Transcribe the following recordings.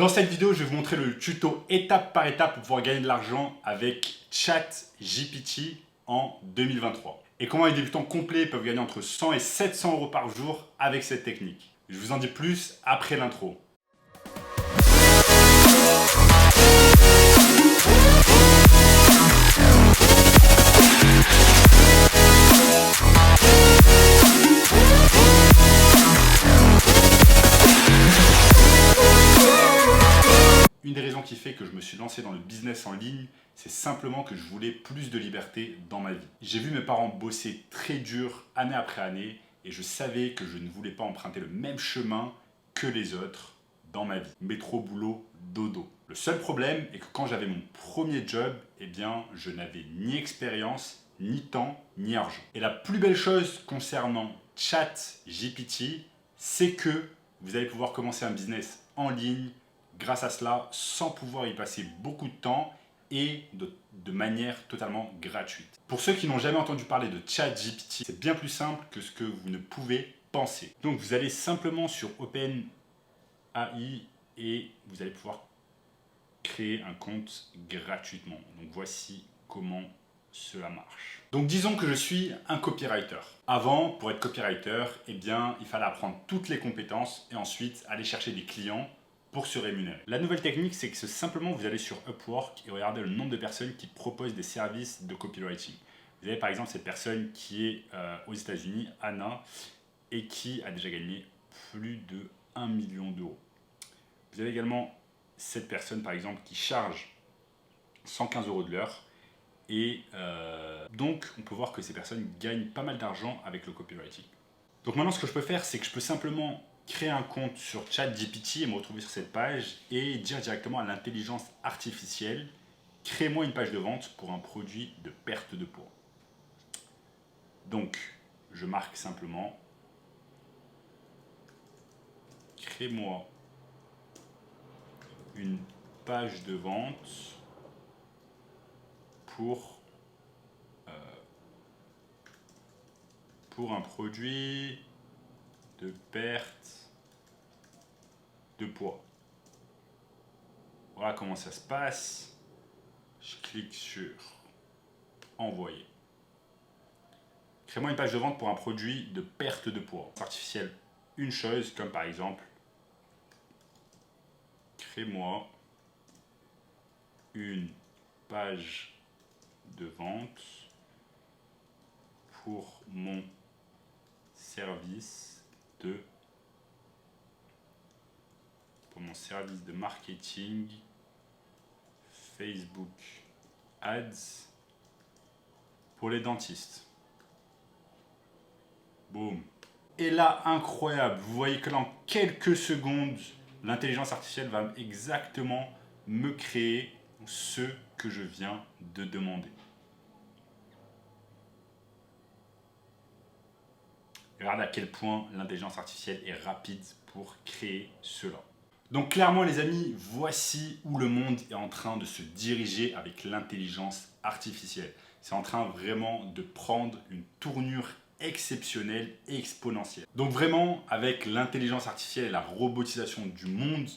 Dans cette vidéo, je vais vous montrer le tuto étape par étape pour pouvoir gagner de l'argent avec ChatGPT en 2023. Et comment les débutants complets peuvent gagner entre 100 et 700 euros par jour avec cette technique. Je vous en dis plus après l'intro. Une des raisons qui fait que je me suis lancé dans le business en ligne, c'est simplement que je voulais plus de liberté dans ma vie. J'ai vu mes parents bosser très dur année après année et je savais que je ne voulais pas emprunter le même chemin que les autres dans ma vie. Métro, boulot, dodo. Le seul problème est que quand j'avais mon premier job, eh bien, je n'avais ni expérience, ni temps, ni argent. Et la plus belle chose concernant ChatGPT, c'est que vous allez pouvoir commencer un business en ligne grâce à cela, sans pouvoir y passer beaucoup de temps et de manière totalement gratuite. Pour ceux qui n'ont jamais entendu parler de ChatGPT, c'est bien plus simple que ce que vous ne pouvez penser. Donc vous allez simplement sur OpenAI et vous allez pouvoir créer un compte gratuitement. Donc voici comment cela marche. Donc disons que je suis un copywriter. Avant, pour être copywriter, eh bien, il fallait apprendre toutes les compétences et ensuite aller chercher des clients pour se rémunérer. La nouvelle technique, c'est que simplement vous allez sur Upwork et regardez le nombre de personnes qui proposent des services de copywriting. Vous avez par exemple cette personne qui est aux États-Unis, Anna, et qui a déjà gagné plus de 1 million d'euros. Vous avez également cette personne par exemple qui charge 115 euros de l'heure. Et donc on peut voir que ces personnes gagnent pas mal d'argent avec le copywriting. Donc maintenant ce que je peux faire, c'est que je peux simplement créer un compte sur ChatGPT et me retrouver sur cette page et dire directement à l'intelligence artificielle « Crée-moi une page de vente pour un produit de perte de poids ». Donc, je marque simplement « Crée-moi une page de vente pour un produit de perte de poids ». Voilà comment ça se passe. Je clique sur envoyer. Crée-moi une page de vente pour un produit de perte de poids. Artificiel, une chose comme par exemple, crée-moi une page de vente pour mon service de marketing Facebook Ads pour les dentistes. Boum. Et là, incroyable, vous voyez que là, en quelques secondes, l'intelligence artificielle va exactement me créer ce que je viens de demander. Regardez à quel point l'intelligence artificielle est rapide pour créer cela. Donc clairement les amis, voici où le monde est en train de se diriger avec l'intelligence artificielle. C'est en train vraiment de prendre une tournure exceptionnelle et exponentielle. Donc vraiment, avec l'intelligence artificielle et la robotisation du monde,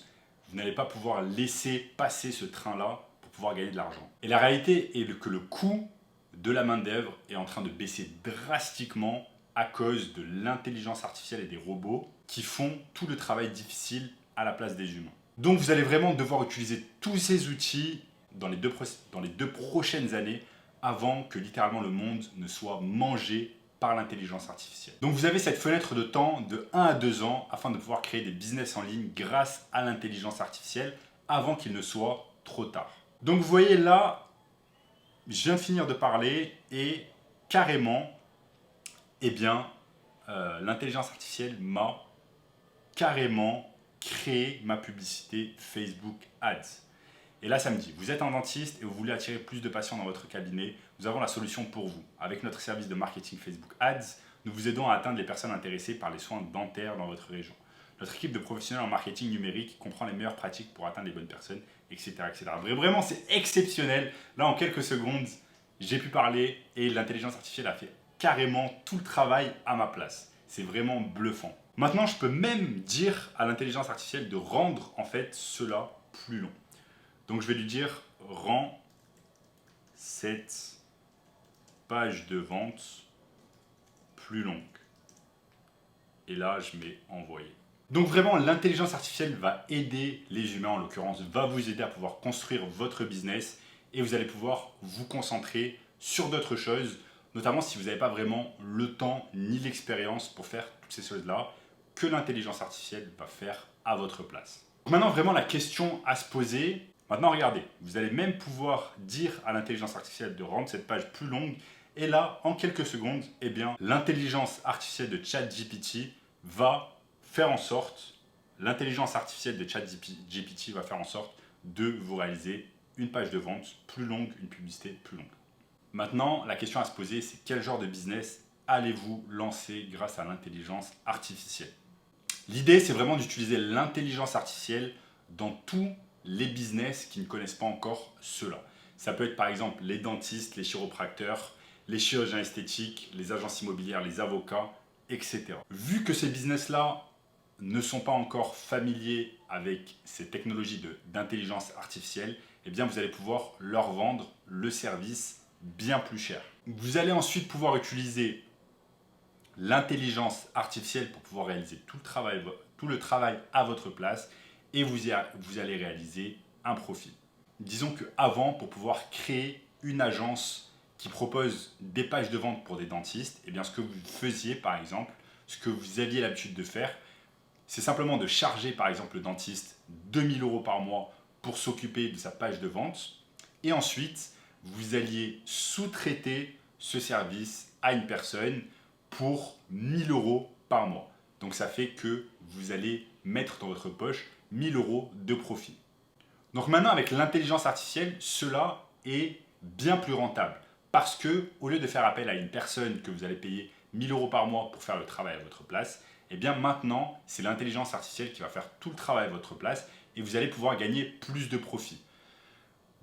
vous n'allez pas pouvoir laisser passer ce train-là pour pouvoir gagner de l'argent. Et la réalité est que le coût de la main-d'œuvre est en train de baisser drastiquement à cause de l'intelligence artificielle et des robots qui font tout le travail difficile à la place des humains. Donc vous allez vraiment devoir utiliser tous ces outils dans les deux prochaines années avant que littéralement le monde ne soit mangé par l'intelligence artificielle. Donc vous avez cette fenêtre de temps de 1 à 2 ans afin de pouvoir créer des business en ligne grâce à l'intelligence artificielle avant qu'il ne soit trop tard. Donc vous voyez là, je viens de finir de parler et carrément, eh bien, l'intelligence artificielle m'a carrément créé ma publicité Facebook Ads. Et là, ça me dit, vous êtes un dentiste et vous voulez attirer plus de patients dans votre cabinet, nous avons la solution pour vous. Avec notre service de marketing Facebook Ads, nous vous aidons à atteindre les personnes intéressées par les soins dentaires dans votre région. Notre équipe de professionnels en marketing numérique comprend les meilleures pratiques pour atteindre les bonnes personnes, etc. etc. Vraiment, c'est exceptionnel. Là, en quelques secondes, j'ai pu parler et l'intelligence artificielle a fait carrément tout le travail à ma place. C'est vraiment bluffant. Maintenant, je peux même dire à l'intelligence artificielle de rendre en fait cela plus long. Donc je vais lui dire rends cette page de vente plus longue. Et là, je mets envoyer. Donc vraiment, l'intelligence artificielle va aider les humains, en l'occurrence, va vous aider à pouvoir construire votre business et vous allez pouvoir vous concentrer sur d'autres choses, notamment si vous n'avez pas vraiment le temps ni l'expérience pour faire toutes ces choses-là que l'intelligence artificielle va faire à votre place. Maintenant, vraiment, la question à se poser, maintenant regardez, vous allez même pouvoir dire à l'intelligence artificielle de rendre cette page plus longue et là, en quelques secondes, eh bien, l'intelligence artificielle de ChatGPT va faire en sorte, l'intelligence artificielle de ChatGPT va faire en sorte de vous réaliser une page de vente plus longue, une publicité plus longue. Maintenant, la question à se poser, c'est quel genre de business allez-vous lancer grâce à l'intelligence artificielle? L'idée, c'est vraiment d'utiliser l'intelligence artificielle dans tous les business qui ne connaissent pas encore cela. Ça peut être par exemple les dentistes, les chiropracteurs, les chirurgiens esthétiques, les agences immobilières, les avocats, etc. Vu que ces business-là ne sont pas encore familiers avec ces technologies d'intelligence artificielle, eh bien vous allez pouvoir leur vendre le service bien plus cher. Vous allez ensuite pouvoir utiliser l'intelligence artificielle pour pouvoir réaliser tout le travail à votre place et vous allez réaliser un profit. Disons qu'avant, pour pouvoir créer une agence qui propose des pages de vente pour des dentistes, eh bien ce que vous faisiez par exemple, ce que vous aviez l'habitude de faire, c'est simplement de charger par exemple le dentiste 2000 € par mois pour s'occuper de sa page de vente et ensuite vous alliez sous-traiter ce service à une personne pour 1000 € par mois. Donc ça fait que vous allez mettre dans votre poche 1000 € de profit. Donc maintenant avec l'intelligence artificielle, cela est bien plus rentable parce que au lieu de faire appel à une personne que vous allez payer 1000 € par mois pour faire le travail à votre place, et bien maintenant c'est l'intelligence artificielle qui va faire tout le travail à votre place et vous allez pouvoir gagner plus de profit.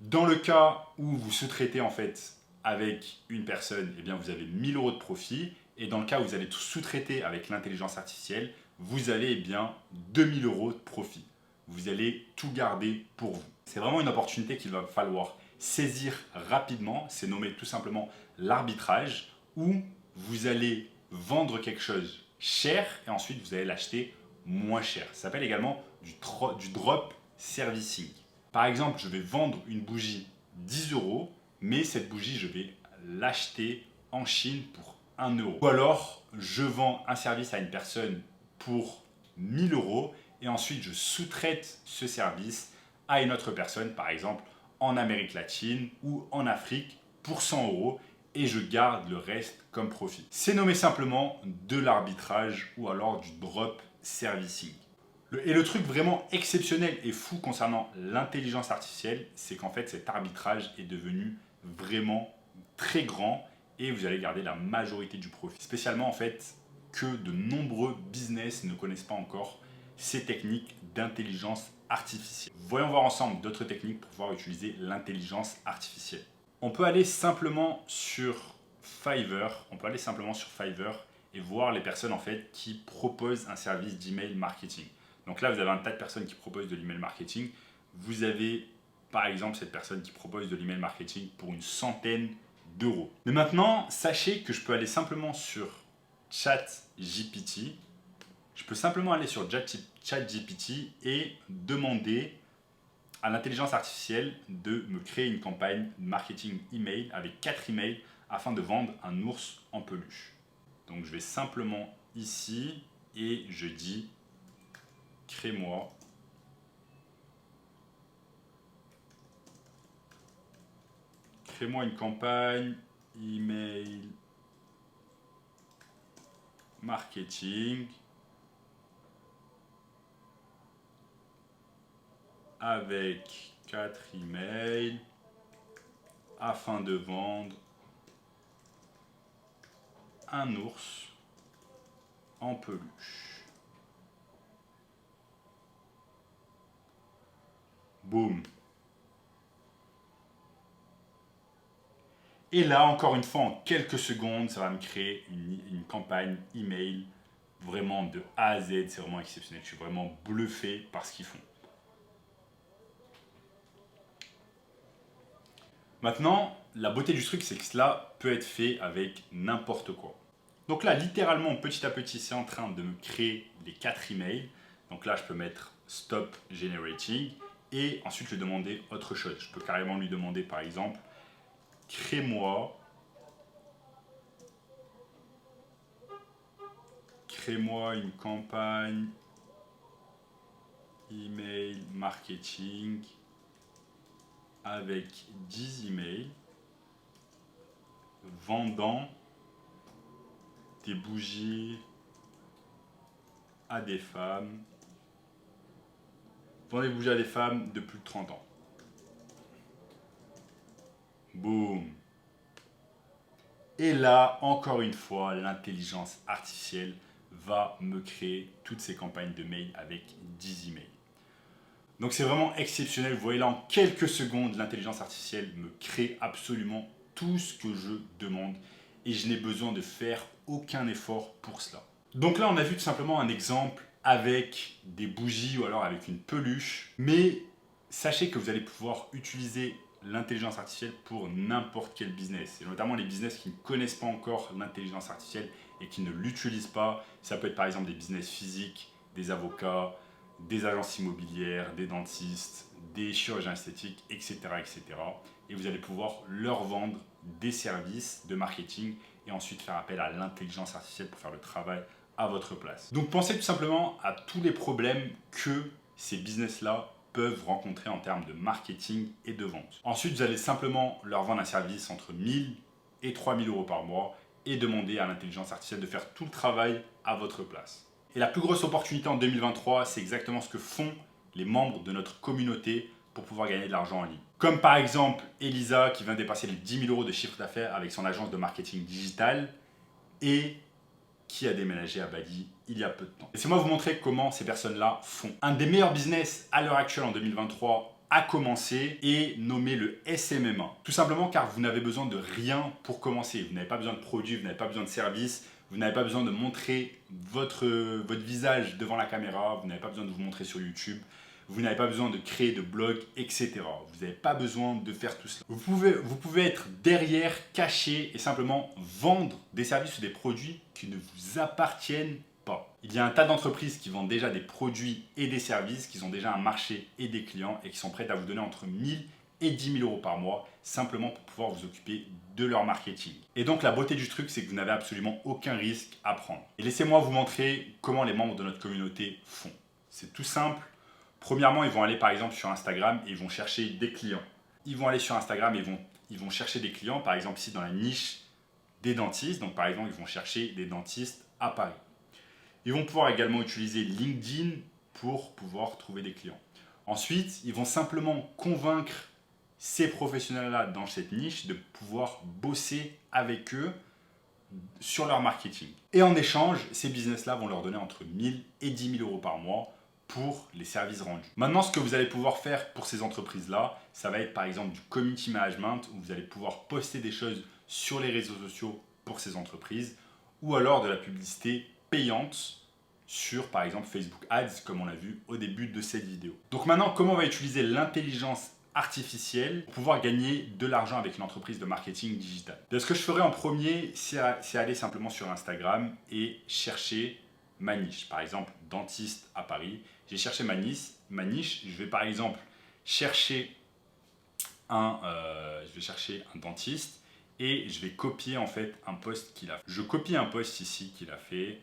Dans le cas où vous sous-traitez en fait avec une personne, eh bien vous avez 1000 € de profit. Et dans le cas où vous allez tout sous-traiter avec l'intelligence artificielle, vous avez eh bien 2000 € de profit. Vous allez tout garder pour vous. C'est vraiment une opportunité qu'il va falloir saisir rapidement. C'est nommé tout simplement l'arbitrage, où vous allez vendre quelque chose cher et ensuite vous allez l'acheter moins cher. Ça s'appelle également du drop servicing. Par exemple, je vais vendre une bougie 10 €, mais cette bougie, je vais l'acheter en Chine pour 1 €. Ou alors, je vends un service à une personne pour 1000 € et ensuite je sous-traite ce service à une autre personne, par exemple en Amérique latine ou en Afrique pour 100 € et je garde le reste comme profit. C'est nommé simplement de l'arbitrage ou alors du drop servicing. Et le truc vraiment exceptionnel et fou concernant l'intelligence artificielle, c'est qu'en fait cet arbitrage est devenu vraiment très grand et vous allez garder la majorité du profit. Spécialement en fait que de nombreux business ne connaissent pas encore ces techniques d'intelligence artificielle. Voyons voir ensemble d'autres techniques pour pouvoir utiliser l'intelligence artificielle. On peut aller simplement sur Fiverr, et voir les personnes en fait qui proposent un service d'email marketing. Donc là, vous avez un tas de personnes qui proposent de l'email marketing. Vous avez par exemple cette personne qui propose de l'email marketing pour une centaine d'euros. Mais maintenant, sachez que je peux aller simplement sur ChatGPT. Je peux simplement aller sur ChatGPT et demander à l'intelligence artificielle de me créer une campagne marketing email avec 4 emails afin de vendre un ours en peluche. Donc je vais simplement ici et je dis crée-moi une campagne email marketing avec 4 emails afin de vendre un ours en peluche. Boum. Et là, encore une fois, en quelques secondes, ça va me créer une campagne email vraiment de A à Z, c'est vraiment exceptionnel. Je suis vraiment bluffé par ce qu'ils font. Maintenant, la beauté du truc, c'est que cela peut être fait avec n'importe quoi. Donc là, littéralement, petit à petit, c'est en train de me créer les 4 emails. Donc là, je peux mettre Stop Generating et ensuite lui demander autre chose. Je peux carrément lui demander, par exemple, crée-moi une campagne email marketing avec 10 emails vendant des bougies à des femmes. Vendez des bougies à des femmes de plus de 30 ans. Boum. Et là, encore une fois, l'intelligence artificielle va me créer toutes ces campagnes de mail avec 10 emails. Donc c'est vraiment exceptionnel. Vous voyez là, en quelques secondes, l'intelligence artificielle me crée absolument tout ce que je demande et je n'ai besoin de faire aucun effort pour cela. Donc là, on a vu tout simplement un exemple avec des bougies ou alors avec une peluche, mais sachez que vous allez pouvoir utiliser l'intelligence artificielle pour n'importe quel business, et notamment les business qui ne connaissent pas encore l'intelligence artificielle et qui ne l'utilisent pas. Ça peut être par exemple des business physiques, des avocats, des agences immobilières, des dentistes, des chirurgiens esthétiques, etc., etc. Et vous allez pouvoir leur vendre des services de marketing et ensuite faire appel à l'intelligence artificielle pour faire le travail à votre place. Donc pensez tout simplement à tous les problèmes que ces business-là peuvent rencontrer en termes de marketing et de vente. Ensuite, vous allez simplement leur vendre un service entre 1000 et 3000 euros par mois et demander à l'intelligence artificielle de faire tout le travail à votre place. Et la plus grosse opportunité en 2023, c'est exactement ce que font les membres de notre communauté pour pouvoir gagner de l'argent en ligne. Comme par exemple Elisa qui vient de dépasser les 10 000 euros de chiffre d'affaires avec son agence de marketing digital et qui a déménagé à Bali il y a peu de temps. Laissez-moi vous montrer comment ces personnes-là font. Un des meilleurs business à l'heure actuelle en 2023 a commencé et nommé le SMMA. Tout simplement car vous n'avez besoin de rien pour commencer. Vous n'avez pas besoin de produits, vous n'avez pas besoin de services, vous n'avez pas besoin de montrer votre visage devant la caméra, vous n'avez pas besoin de vous montrer sur YouTube, vous n'avez pas besoin de créer de blog, etc. Vous n'avez pas besoin de faire tout cela. Vous pouvez être derrière, caché et simplement vendre des services ou des produits qui ne vous appartiennent pas. Il y a un tas d'entreprises qui vendent déjà des produits et des services, qui ont déjà un marché et des clients et qui sont prêtes à vous donner entre 1000 et 10 000 euros par mois, simplement pour pouvoir vous occuper de leur marketing. Et donc la beauté du truc, c'est que vous n'avez absolument aucun risque à prendre. Et laissez-moi vous montrer comment les membres de notre communauté font. C'est tout simple. Premièrement, ils vont aller par exemple sur Instagram et ils vont chercher des clients. Ils vont aller sur Instagram et ils vont chercher des clients, par exemple ici dans la niche des dentistes. Donc par exemple, ils vont chercher des dentistes à Paris. Ils vont pouvoir également utiliser LinkedIn pour pouvoir trouver des clients. Ensuite, ils vont simplement convaincre ces professionnels-là dans cette niche de pouvoir bosser avec eux sur leur marketing. Et en échange, ces business-là vont leur donner entre 1000 et 10 000 euros par mois pour les services rendus. Maintenant, ce que vous allez pouvoir faire pour ces entreprises-là, ça va être par exemple du community management où vous allez pouvoir poster des choses sur les réseaux sociaux pour ces entreprises ou alors de la publicité payante sur par exemple Facebook Ads comme on l'a vu au début de cette vidéo. Donc maintenant, comment on va utiliser l'intelligence artificielle pour pouvoir gagner de l'argent avec une entreprise de marketing digital? Ce que je ferai en premier, c'est aller simplement sur Instagram et chercher ma niche. Par exemple, dentiste à Paris. J'ai cherché ma niche. Je vais par exemple chercher un dentiste et je vais copier en fait un post qu'il a fait. Je copie un post ici qu'il a fait.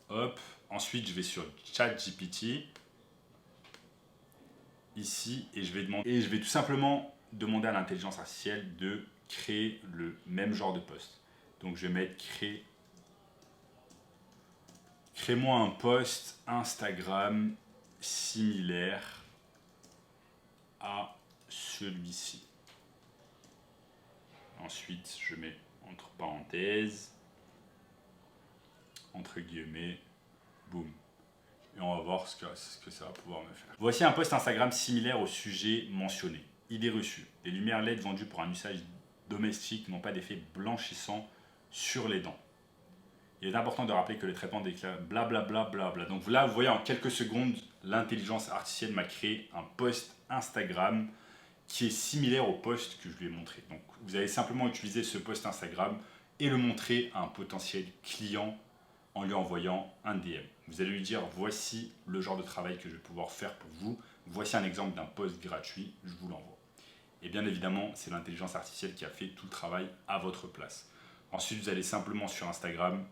Hop. Ensuite, je vais sur ChatGPT ici et je vais tout simplement demander à l'intelligence artificielle de créer le même genre de post. Donc je vais mettre crée-moi un post Instagram similaire à celui-ci. Ensuite, je mets entre parenthèses, entre guillemets, boum. Et on va voir ce que ça va pouvoir me faire. Voici un post Instagram similaire au sujet mentionné. Idée reçue. Les lumières LED vendues pour un usage domestique n'ont pas d'effet blanchissant sur les dents. Il est important de rappeler que le traitement des clients, blablabla, blabla. Donc là, vous voyez, en quelques secondes, l'intelligence artificielle m'a créé un post Instagram qui est similaire au post que je lui ai montré. Donc vous allez simplement utiliser ce post Instagram et le montrer à un potentiel client en lui envoyant un DM. Vous allez lui dire, voici le genre de travail que je vais pouvoir faire pour vous. Voici un exemple d'un post gratuit, je vous l'envoie. Et bien évidemment, c'est l'intelligence artificielle qui a fait tout le travail à votre place. Ensuite, vous allez simplement sur Instagram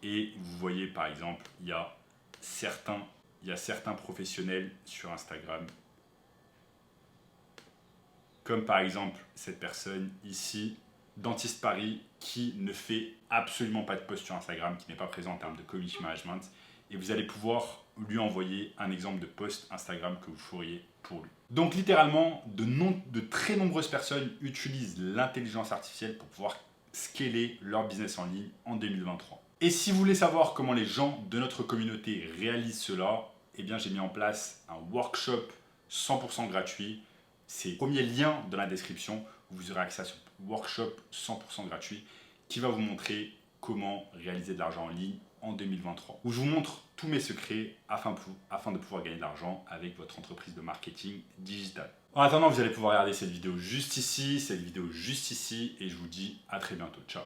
et vous voyez par exemple, il y a certains professionnels sur Instagram, comme par exemple cette personne ici, Dentiste Paris, qui ne fait absolument pas de post sur Instagram, qui n'est pas présent en termes de community management, et vous allez pouvoir lui envoyer un exemple de post Instagram que vous feriez pour lui. Donc littéralement, de très nombreuses personnes utilisent l'intelligence artificielle pour pouvoir scaler leur business en ligne en 2023. Et si vous voulez savoir comment les gens de notre communauté réalisent cela, eh bien j'ai mis en place un workshop 100% gratuit. C'est le premier lien dans la description où vous aurez accès à ce workshop 100% gratuit qui va vous montrer comment réaliser de l'argent en ligne en 2023. Où je vous montre tous mes secrets afin de pouvoir gagner de l'argent avec votre entreprise de marketing digital. En attendant, vous allez pouvoir regarder cette vidéo juste ici, et je vous dis à très bientôt. Ciao.